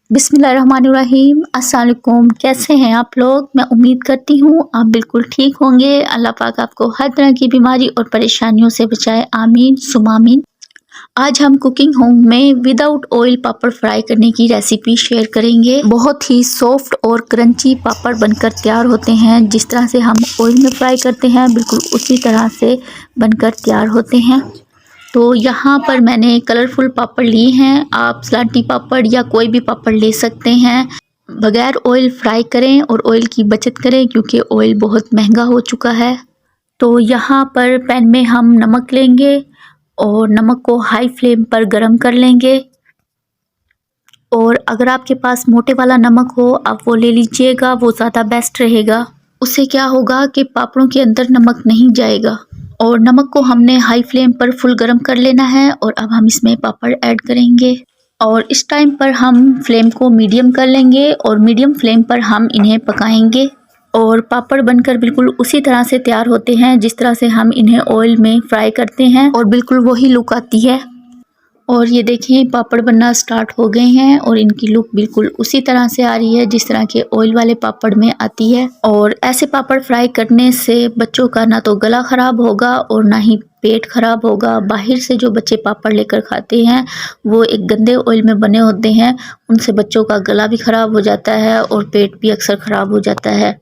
बिस्मिल्लाहिर्रहमानिर्रहीम। अस्सलाम वालेकुम। कैसे हैं आप लोग? मैं उम्मीद करती हूँ आप बिल्कुल ठीक होंगे। अल्लाह पाक आपको हर तरह की बीमारी और परेशानियों से बचाए, आमीन सुम्मा आमीन। आज हम कुकिंग होम में विदाउट ऑयल पापड़ फ्राई करने की रेसिपी शेयर करेंगे। बहुत ही सॉफ्ट और क्रंची पापड़ बनकर तैयार होते हैं। जिस तरह से हम ऑयल में फ्राई करते हैं बिल्कुल उसी तरह से बनकर तैयार होते हैं। तो यहाँ पर मैंने कलरफुल पापड़ लिए हैं। आप सलाटी पापड़ या कोई भी पापड़ ले सकते हैं। बगैर ऑयल फ्राई करें और ऑयल की बचत करें क्योंकि ऑयल बहुत महंगा हो चुका है। तो यहाँ पर पैन में हम नमक लेंगे और नमक को हाई फ्लेम पर गरम कर लेंगे। और अगर आपके पास मोटे वाला नमक हो आप वो ले लीजिएगा, वो ज़्यादा बेस्ट रहेगा। उससे क्या होगा कि पापड़ों के अंदर नमक नहीं जाएगा। और नमक को हमने हाई फ्लेम पर फुल गरम कर लेना है। और अब हम इसमें पापड़ ऐड करेंगे और इस टाइम पर हम फ्लेम को मीडियम कर लेंगे और मीडियम फ्लेम पर हम इन्हें पकाएंगे। और पापड़ बनकर बिल्कुल उसी तरह से तैयार होते हैं जिस तरह से हम इन्हें ऑयल में फ्राई करते हैं और बिल्कुल वही लुक आती है। और ये देखिए पापड़ बनना स्टार्ट हो गए हैं और इनकी लुक बिल्कुल उसी तरह से आ रही है जिस तरह के ऑयल वाले पापड़ में आती है। और ऐसे पापड़ फ्राई करने से बच्चों का ना तो गला ख़राब होगा और ना ही पेट ख़राब होगा। बाहर से जो बच्चे पापड़ लेकर खाते हैं वो एक गंदे ऑयल में बने होते हैं, उनसे बच्चों का गला भी ख़राब हो जाता है और पेट भी अक्सर ख़राब हो जाता है।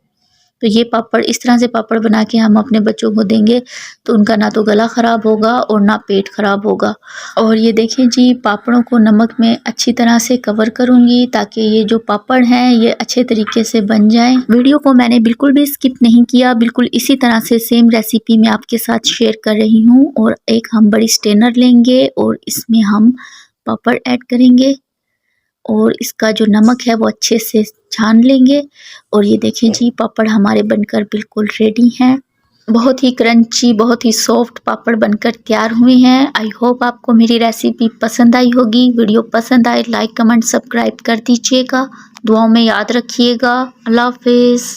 तो ये पापड़ इस तरह से पापड़ बना के हम अपने बच्चों को देंगे तो उनका ना तो गला ख़राब होगा और ना पेट ख़राब होगा। और ये देखें जी, पापड़ों को नमक में अच्छी तरह से कवर करूँगी ताकि ये जो पापड़ हैं ये अच्छे तरीके से बन जाएं। वीडियो को मैंने बिल्कुल भी स्किप नहीं किया, बिल्कुल इसी तरह से सेम रेसिपी मैं आपके साथ शेयर कर रही हूँ। और एक हम बड़ी स्ट्रेनर लेंगे और इसमें हम पापड़ ऐड करेंगे और इसका जो नमक है वो अच्छे से छान लेंगे। और ये देखें जी, पापड़ हमारे बनकर बिल्कुल रेडी हैं। बहुत ही क्रंची, बहुत ही सॉफ्ट पापड़ बनकर तैयार हुए हैं। आई होप आपको मेरी रेसिपी पसंद आई होगी। वीडियो पसंद आए लाइक कमेंट सब्सक्राइब कर दीजिएगा। दुआओं में याद रखिएगा। अल्लाह हाफिज़।